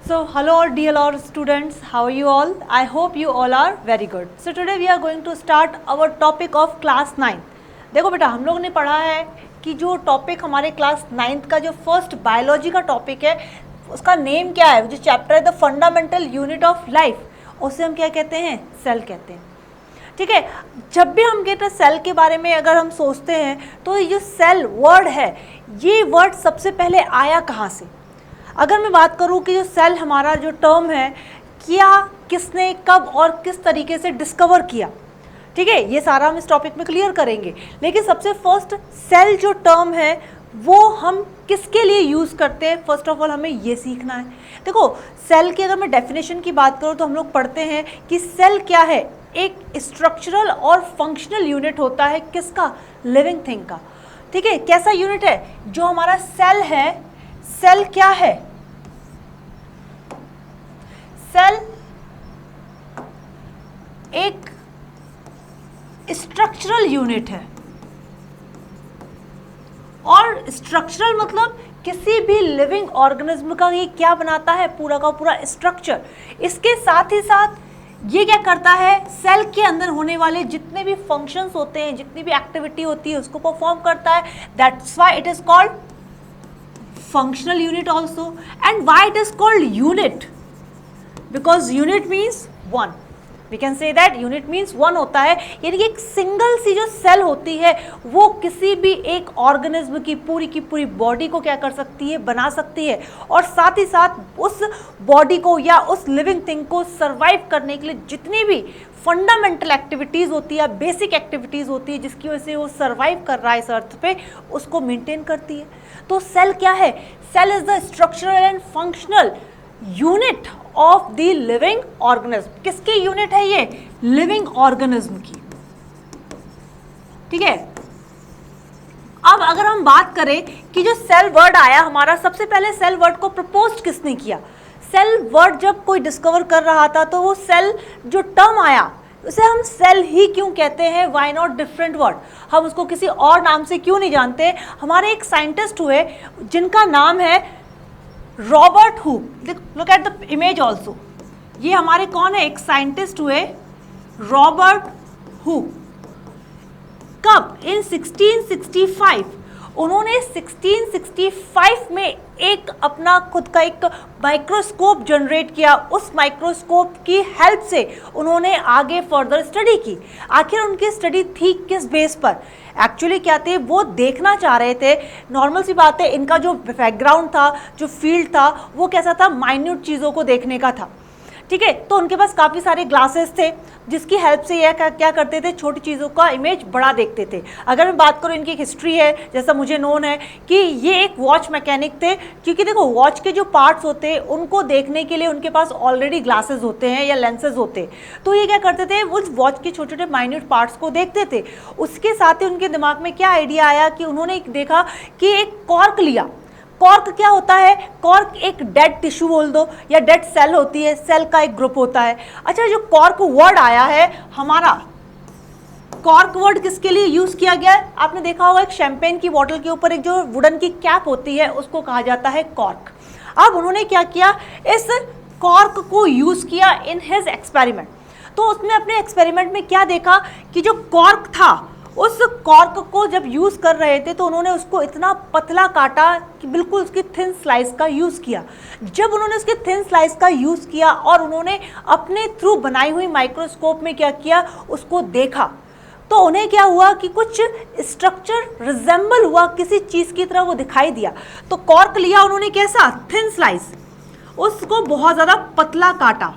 So hello dear all students, how are you all? I hope you all are very good. So today we are going to start our topic of class 9. देखो बेटा, हम लोग ने पढ़ा है कि जो टॉपिक हमारे क्लास 9th का जो फर्स्ट बायोलॉजी का टॉपिक है उसका नेम क्या है, जो चैप्टर है the fundamental unit of life, उसे हम क्या कहते हैं? सेल कहते हैं। ठीक है, जब भी हम कहते हैं सेल के बारे में अगर हम सोचते हैं तो ये जो सेल वर्ड है, ये वर्ड सबसे पहले आया कहाँ से? अगर मैं बात करूं कि जो सेल हमारा जो टर्म है, क्या, किसने, कब और किस तरीके से डिस्कवर किया, ठीक है, ये सारा हम इस टॉपिक में क्लियर करेंगे। लेकिन सबसे फर्स्ट सेल जो टर्म है वो हम किसके लिए यूज़ करते हैं, फर्स्ट ऑफ ऑल हमें ये सीखना है। देखो, सेल की अगर मैं डेफिनेशन की बात करूँ तो हम लोग पढ़ते हैं कि सेल क्या है, एक स्ट्रक्चरल और फंक्शनल यूनिट होता है किसका? लिविंग थिंग का। ठीक है, कैसा यूनिट है? जो हमारा सेल है, सेल क्या है? सेल एक स्ट्रक्चरल यूनिट है, और स्ट्रक्चरल मतलब किसी भी लिविंग ऑर्गेनिज्म का ये क्या बनाता है? पूरा का पूरा स्ट्रक्चर। इसके साथ ही साथ ये क्या करता है? सेल के अंदर होने वाले जितने भी फंक्शंस होते हैं, जितनी भी एक्टिविटी होती है उसको परफॉर्म करता है। That's why it is called functional unit also. And why it is called unit? Because unit means one. We can say that unit means one होता है, यानी कि एक सिंगल सी जो सेल होती है वो किसी भी एक ऑर्गेनिज्म की पूरी बॉडी को क्या कर सकती है? बना सकती है, और साथ ही साथ उस बॉडी को या उस लिविंग थिंग को सर्वाइव करने के लिए जितनी भी फंडामेंटल एक्टिविटीज़ होती है, बेसिक एक्टिविटीज़ होती है जिसकी वजह से वो सर्वाइव कर रहा है इस अर्थ पे, उसको मेंटेन करती है। तो सेल क्या है? Cell is the structural and functional unit of the living organism. किसकी यूनिट है ये? लिविंग ऑर्गेनिज्म की। ठीक है, अब अगर हम बात करें कि जो सेल वर्ड आया हमारा, सबसे पहले सेल वर्ड को प्रपोज किसने किया? सेल वर्ड जब कोई डिस्कवर कर रहा था तो वो सेल जो टर्म आया उसे हम सेल ही क्यों कहते हैं? Why not different word? हम उसको किसी और नाम से क्यों नहीं जानते? हमारे एक साइंटिस्ट हुए जिनका नाम है Robert Hooke. Look at the image also. ये हमारे कौन है? एक साइंटिस्ट हुए रॉबर्ट हुक। कब? इन 1665। उन्होंने 1665 में एक अपना खुद का एक माइक्रोस्कोप जनरेट किया। उस माइक्रोस्कोप की हेल्प से उन्होंने आगे फर्दर स्टडी की। आखिर उनकी स्टडी थी किस बेस पर? एक्चुअली क्या थे, वो देखना चाह रहे थे, नॉर्मल सी बात है, इनका जो बैकग्राउंड था, जो फील्ड था, वो कैसा था? माइन्यूट चीज़ों को देखने का था। ठीक है, तो उनके पास काफ़ी सारे ग्लासेस थे जिसकी हेल्प से यह क्या करते थे? छोटी चीज़ों का इमेज बड़ा देखते थे। अगर मैं बात करूँ, इनकी हिस्ट्री है, जैसा मुझे नोन है कि ये एक वॉच मैकेनिक थे, क्योंकि देखो वॉच के जो पार्ट्स होते हैं उनको देखने के लिए उनके पास ऑलरेडी ग्लासेस होते हैं या लेंसेज होते हैं। तो ये क्या करते थे? उस वॉच के छोटे छोटे माइन्यूट पार्ट्स को देखते थे। उसके साथ ही उनके दिमाग में क्या आइडिया आया कि उन्होंने देखा कि एक कॉर्क लिया। कॉर्क क्या होता है? कॉर्क एक डेड टिश्यू बोल दो या डेड सेल होती है, सेल का एक ग्रुप होता है। अच्छा, जो कॉर्क वर्ड आया है हमारा, कॉर्क वर्ड किसके लिए यूज किया गया है? आपने देखा होगा एक शैंपेन की बोतल के ऊपर एक जो वुडन की कैप होती है उसको कहा जाता है कॉर्क। अब उन्होंने क्या किया? इस कॉर्क को यूज किया इन हिज एक्सपेरिमेंट। तो उसने अपने एक्सपेरिमेंट में क्या देखा कि जो कॉर्क था, उस कॉर्क को जब यूज़ कर रहे थे तो उन्होंने उसको इतना पतला काटा कि बिल्कुल उसकी थिन स्लाइस का यूज़ किया। जब उन्होंने उसकी थिन स्लाइस का यूज़ किया और उन्होंने अपने थ्रू बनाई हुई माइक्रोस्कोप में क्या किया? उसको देखा, तो उन्हें क्या हुआ कि कुछ स्ट्रक्चर रिजेंबल हुआ, किसी चीज़ की तरह वो दिखाई दिया। तो कॉर्क लिया उन्होंने, कैसा? थिन स्लाइस, उसको बहुत ज़्यादा पतला काटा।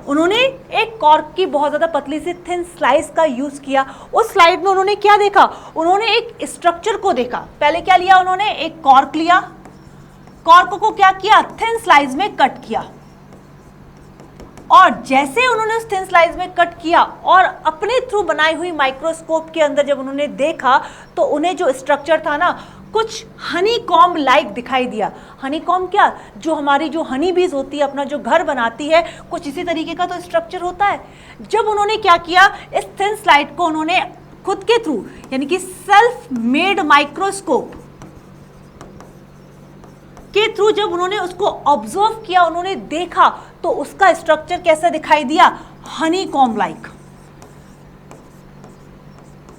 उन्होंने एक कॉर्क की बहुत ज़्यादा पतली सी थिन स्लाइस का यूज़ किया। उस स्लाइड में उन्होंने क्या देखा? उन्होंने एक स्ट्रक्चर को देखा। पहले क्या लिया उन्होंने? एक कॉर्क लिया, कॉर्क को क्या किया? थिन स्लाइस में कट किया, और जैसे उन्होंने उस थिन स्लाइस में कट किया और अपने थ्रू बनाई हुई माइक्रोस्कोप के अंदर जब उन्होंने देखा तो उन्हें जो स्ट्रक्चर था ना, कुछ हनी कॉम्ब लाइक दिखाई दिया। हनी कॉम्ब क्या? जो हमारी जो हनी बीज होती है, अपना जो घर बनाती है, कुछ इसी तरीके का तो स्ट्रक्चर होता है। जब उन्होंने क्या किया, इस थिन स्लाइड को उन्होंने खुद के थ्रू, यानी कि सेल्फ मेड माइक्रोस्कोप, के थ्रू जब उन्होंने उसको ऑब्जर्व किया, उन्होंने देखा, तो उसका स्ट्रक्चर कैसा दिखाई दिया, Honey comb like,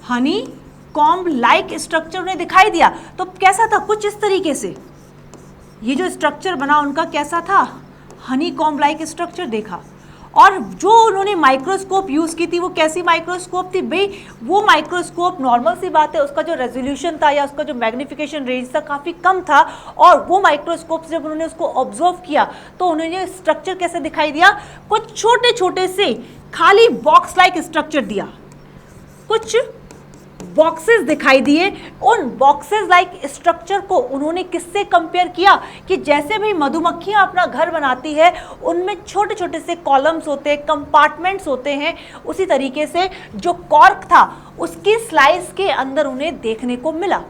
Honey comb like structure उन्हें दिखाई दिया। तो कैसा था, कुछ इस तरीके से ये जो स्ट्रक्चर बना उनका कैसा था, हनी कॉम्ब लाइक स्ट्रक्चर देखा। और जो उन्होंने माइक्रोस्कोप यूज़ की थी वो कैसी माइक्रोस्कोप थी भाई, वो माइक्रोस्कोप नॉर्मल सी बात है, उसका जो रेजोल्यूशन था या उसका जो मैग्निफिकेशन रेंज था काफ़ी कम था, और वो माइक्रोस्कोप से जब उन्होंने उसको ऑब्जर्व किया तो उन्होंने स्ट्रक्चर कैसे दिखाई दिया, कुछ छोटे छोटे से खाली बॉक्स लाइक स्ट्रक्चर दिया, कुछ बॉक्सेस दिखाई दिए। उन बॉक्सेस लाइक स्ट्रक्चर को उन्होंने किससे कंपेयर किया कि जैसे भी मधुमक्खियां अपना घर बनाती है उनमें छोटे छोटे से कॉलम्स होते हैं, कंपार्टमेंट्स होते हैं, उसी तरीके से जो कॉर्क था उसकी स्लाइस के अंदर उन्हें देखने को मिला।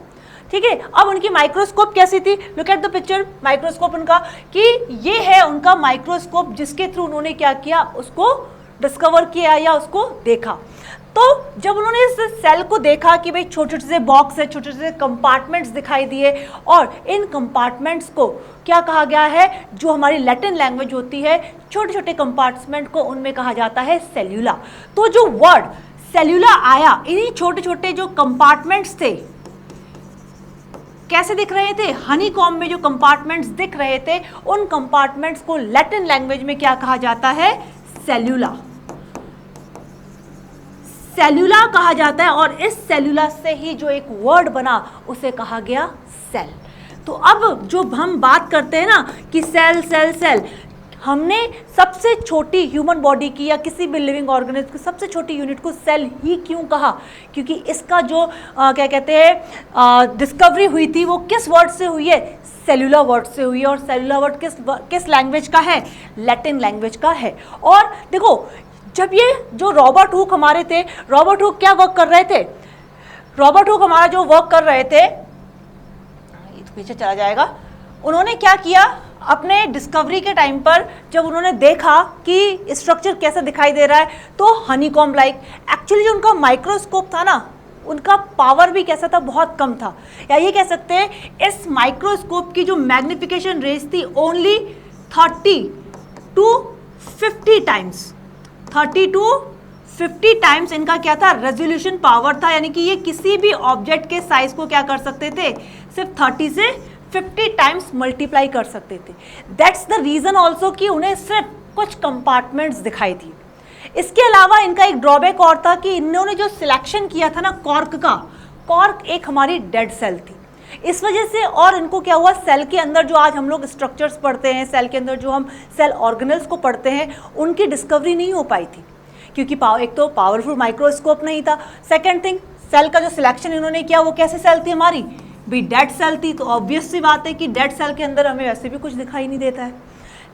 ठीक है, अब उनकी माइक्रोस्कोप कैसी थी, look at the picture, microscope उनका कि ये है उनका माइक्रोस्कोप जिसके थ्रू उन्होंने क्या किया, उसको डिस्कवर किया या उसको देखा। तो जब उन्होंने इस सेल को देखा कि भाई छोटे छोटे से बॉक्स है, छोटे छोटे से कंपार्टमेंट्स दिखाई दिए, और इन कंपार्टमेंट्स को क्या कहा गया है, जो हमारी लैटिन लैंग्वेज होती है, छोटे छोटे कंपार्टमेंट को उनमें कहा जाता है सेल्यूला। तो जो वर्ड सेल्यूला आया, इन्हीं छोटे छोटे जो कंपार्टमेंट्स थे कैसे दिख रहे थे, हनी कॉम्ब में जो कंपार्टमेंट्स दिख रहे थे, उन कंपार्टमेंट्स को लैटिन लैंग्वेज में क्या कहा जाता है, सेल्यूला, सेल्यूला कहा जाता है। और इस सेल्यूला से ही जो एक वर्ड बना उसे कहा गया सेल। तो अब जो हम बात करते हैं ना कि सेल सेल सेल, हमने सबसे छोटी ह्यूमन बॉडी की या किसी भी लिविंग ऑर्गेनिज्म की सबसे छोटी यूनिट को सेल ही क्यों कहा, क्योंकि इसका जो क्या कहते हैं डिस्कवरी हुई थी वो किस वर्ड से हुई है, सेल्यूला वर्ड से हुई है। और सेल्यूला वर्ड किस लैंग्वेज का है, लैटिन लैंग्वेज का है। और देखो जब ये जो रॉबर्ट हुक हमारे थे, रॉबर्ट हुक क्या वर्क कर रहे थे, रॉबर्ट हुक हमारा जो वर्क कर रहे थे, ये तो पीछे चला जाएगा, उन्होंने क्या किया अपने डिस्कवरी के टाइम पर, जब उन्होंने देखा कि स्ट्रक्चर कैसा दिखाई दे रहा है, तो हनीकॉम्ब लाइक, एक्चुअली जो उनका माइक्रोस्कोप था ना, उनका पावर भी कैसा था, बहुत कम था, या ये कह सकते हैं इस माइक्रोस्कोप की जो मैग्निफिकेशन रेंज थी only 30 to 50 times, 30 to 50 times इनका क्या था, रेजोल्यूशन पावर था। यानी कि ये किसी भी ऑब्जेक्ट के साइज को क्या कर सकते थे, सिर्फ 30 से 50 टाइम्स मल्टीप्लाई कर सकते थे। दैट्स द रीजन ऑल्सो कि उन्हें सिर्फ कुछ कंपार्टमेंट्स दिखाई थी। इसके अलावा इनका एक ड्रॉबैक और था कि इन्होंने जो सिलेक्शन किया था ना कॉर्क का, कॉर्क एक हमारी डेड सेल थी, इस वजह से और इनको क्या हुआ, सेल के अंदर जो आज हम लोग स्ट्रक्चर्स पढ़ते हैं, सेल के अंदर जो हम सेल ऑर्गेनल्स को पढ़ते हैं, उनकी डिस्कवरी नहीं हो पाई थी, क्योंकि एक तो पावरफुल माइक्रोस्कोप नहीं था, सेकेंड थिंग सेल का जो सिलेक्शन इन्होंने किया वो कैसे सेल थी हमारी, भी डेड सेल थी। तो ऑब्वियस सी बात है कि डेड सेल के अंदर हमें वैसे भी कुछ दिखाई नहीं देता है।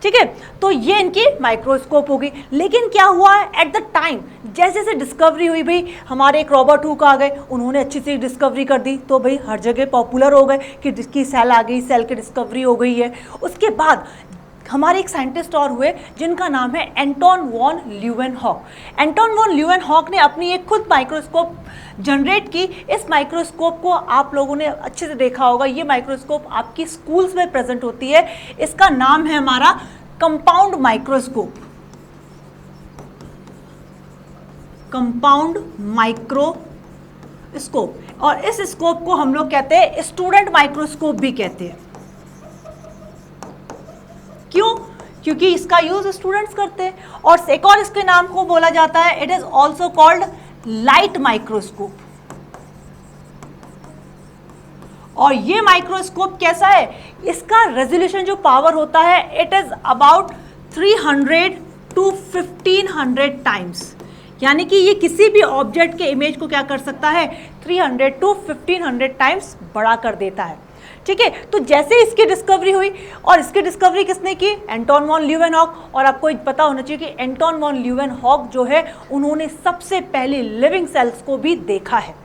ठीक है, तो ये इनकी माइक्रोस्कोप होगी। लेकिन क्या हुआ है एट द टाइम, जैसे जैसे डिस्कवरी हुई, भाई हमारे एक रॉबर्ट हुक आ गए, उन्होंने अच्छी सी डिस्कवरी कर दी, तो भाई हर जगह पॉपुलर हो गए कि सेल आ गई, सेल की डिस्कवरी हो गई है। उसके बाद हमारे एक साइंटिस्ट और हुए जिनका नाम है Anton von Leeuwenhoek. Anton von Leeuwenhoek ने अपनी एक खुद माइक्रोस्कोप जनरेट की। इस माइक्रोस्कोप को आप लोगों ने अच्छे से देखा होगा, ये माइक्रोस्कोप आपकी स्कूल्स में प्रेजेंट होती है। इसका नाम है हमारा कंपाउंड माइक्रोस्कोप, कंपाउंड माइक्रोस्कोप। और इस स्कोप को हम लोग कहते हैं स्टूडेंट माइक्रोस्कोप भी कहते हैं। क्यों? क्योंकि इसका यूज स्टूडेंट्स करते हैं। और एक और इसके नाम को बोला जाता है, it is also called light microscope. और ये माइक्रोस्कोप कैसा है, इसका रेजोल्यूशन जो पावर होता है it is about 300 to 1500 times. यानी कि ये किसी भी ऑब्जेक्ट के इमेज को क्या कर सकता है, 300 to 1500 टाइम्स बड़ा कर देता है। ठीक है, तो जैसे इसकी डिस्कवरी हुई, और इसकी डिस्कवरी किसने की, एंटोन वॉन ल्यूवेनहॉक। और आपको पता होना चाहिए कि एंटोन वॉन ल्यूवेनहॉक जो है उन्होंने सबसे पहले लिविंग सेल्स को भी देखा है।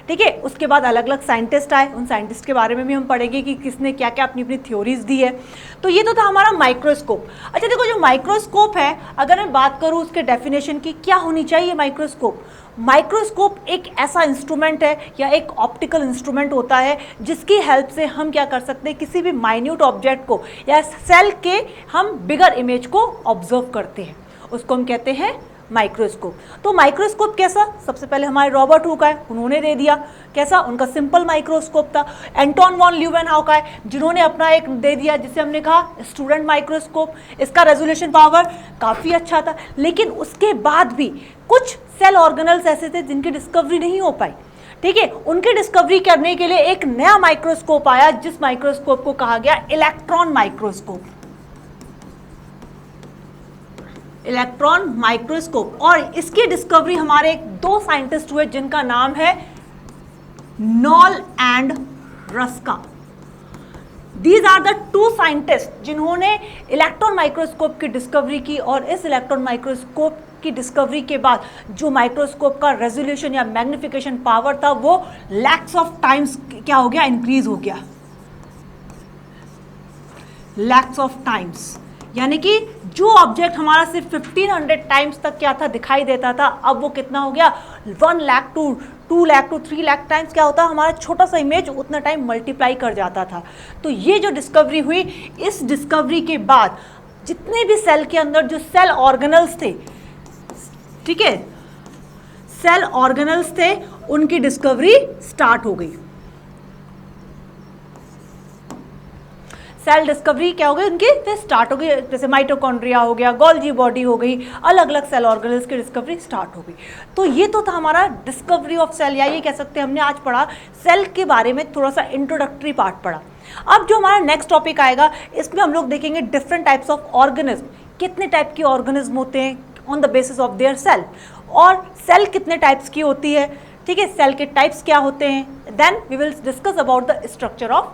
ठीक है, उसके बाद अलग अलग साइंटिस्ट आए, उन साइंटिस्ट के बारे में भी हम पढ़ेंगे कि किसने क्या क्या अपनी अपनी थ्योरीज दी है। तो ये तो था हमारा माइक्रोस्कोप। अच्छा देखो, जो माइक्रोस्कोप है, अगर मैं बात करूँ उसके डेफिनेशन की, क्या होनी चाहिए माइक्रोस्कोप, माइक्रोस्कोप एक ऐसा इंस्ट्रूमेंट है या एक ऑप्टिकल इंस्ट्रूमेंट होता है जिसकी हेल्प से हम क्या कर सकते हैं, किसी भी माइन्यूट ऑब्जेक्ट को या सेल के हम बिगर इमेज को ऑब्जर्व करते हैं, उसको हम कहते हैं माइक्रोस्कोप। तो माइक्रोस्कोप कैसा, सबसे पहले हमारे रॉबर्ट हुक है, उन्होंने दे दिया। कैसा, उनका सिंपल माइक्रोस्कोप था। एंटोन वॉन ल्यूवेनहाउ का है, जिन्होंने अपना एक दे दिया जिसे हमने कहा स्टूडेंट माइक्रोस्कोप। इसका रेजोल्यूशन पावर काफ़ी अच्छा था, लेकिन उसके बाद भी कुछ सेल ऑर्गेनल्स ऐसे थे जिनकी डिस्कवरी नहीं हो पाई। ठीक है, उनकी डिस्कवरी करने के लिए एक नया माइक्रोस्कोप आया, जिस माइक्रोस्कोप को कहा गया इलेक्ट्रॉन माइक्रोस्कोप। Electron microscope. और इसकी डिस्कवरी हमारे दो साइंटिस्ट हुए जिनका नाम है Knoll and Ruska. These are the two scientist जिन्होंने इलेक्ट्रॉन माइक्रोस्कोप की डिस्कवरी की। और इस इलेक्ट्रॉन माइक्रोस्कोप की डिस्कवरी के बाद जो माइक्रोस्कोप का रेजोल्यूशन या मैग्निफिकेशन पावर था वो लैक्स ऑफ टाइम्स क्या हो गया, इंक्रीज हो गया। लैक्स ऑफ टाइम्स, यानी कि जो ऑब्जेक्ट हमारा सिर्फ 1500 टाइम्स तक क्या था, दिखाई देता था, अब वो कितना हो गया, 1 lakh to 2 lakh to 3 lakh times क्या होता, हमारा छोटा सा इमेज उतना टाइम मल्टीप्लाई कर जाता था। तो ये जो डिस्कवरी हुई, इस डिस्कवरी के बाद जितने भी सेल के अंदर जो सेल ऑर्गेनल्स थे, ठीक है, सेल ऑर्गेनल्स थे, उनकी डिस्कवरी स्टार्ट हो गई। सेल डिस्कवरी क्या हो गई उनकी, फिर स्टार्ट हो गई। जैसे माइटोकॉन्ड्रिया हो गया, गोल्जी बॉडी हो गई, अलग अलग सेल ऑर्गेनल्स की डिस्कवरी स्टार्ट हो गई। तो ये तो था हमारा डिस्कवरी ऑफ सेल, या ये कह सकते हैं हमने आज पढ़ा सेल के बारे में, थोड़ा सा इंट्रोडक्टरी पार्ट पढ़ा। अब जो हमारा नेक्स्ट टॉपिक आएगा, इसमें हम लोग देखेंगे डिफरेंट टाइप्स ऑफ ऑर्गेनिज्म, कितने टाइप के ऑर्गेनिज्म होते हैं on the basis of their cell, और सेल कितने टाइप्स की होती है। ठीक है, सेल के टाइप्स क्या होते हैं। Then we will discuss about the structure of